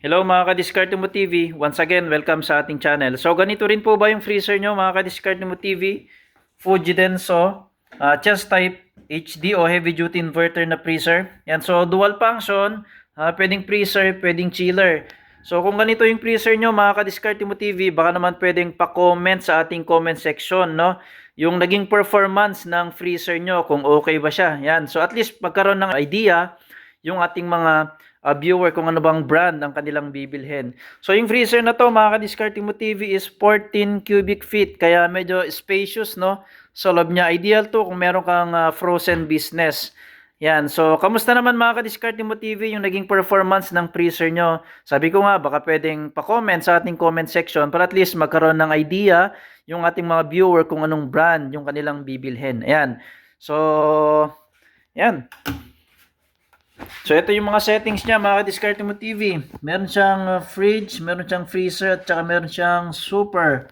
Hello mga ka-Diskarte Mo TV. Once again, welcome sa ating channel. So ganito rin po ba yung freezer nyo mga ka-Diskarte Mo TV? Fuji Denso, chest type HD o heavy duty inverter na freezer. Yan, so dual function, pwedeng freezer, pwedeng chiller. So kung ganito yung freezer nyo mga ka-Diskarte Mo TV, baka naman pwedeng pa-comment sa ating comment section, no? Yung naging performance ng freezer nyo, kung okay ba siya. Yan, so at least magkaroon ng idea yung ating mga viewer kung ano bang brand ang kanilang bibilhin. So yung freezer na to mga ka-Diskarte Mo TV is 14 cubic feet kaya medyo spacious, no? So loob niya ideal to kung meron kang frozen business. Yan. So kamusta naman mga ka-Diskarte Mo TV yung naging performance ng freezer nyo? Sabi ko nga baka pwedeng pa-comment sa ating comment section para at least magkaroon ng idea yung ating mga viewer kung anong brand yung kanilang bibilhin. Ayan. So yan. So, ito yung mga settings niya, mga ka-Diskarte Mo TV. Meron siyang fridge, meron siyang freezer, at saka meron siyang super.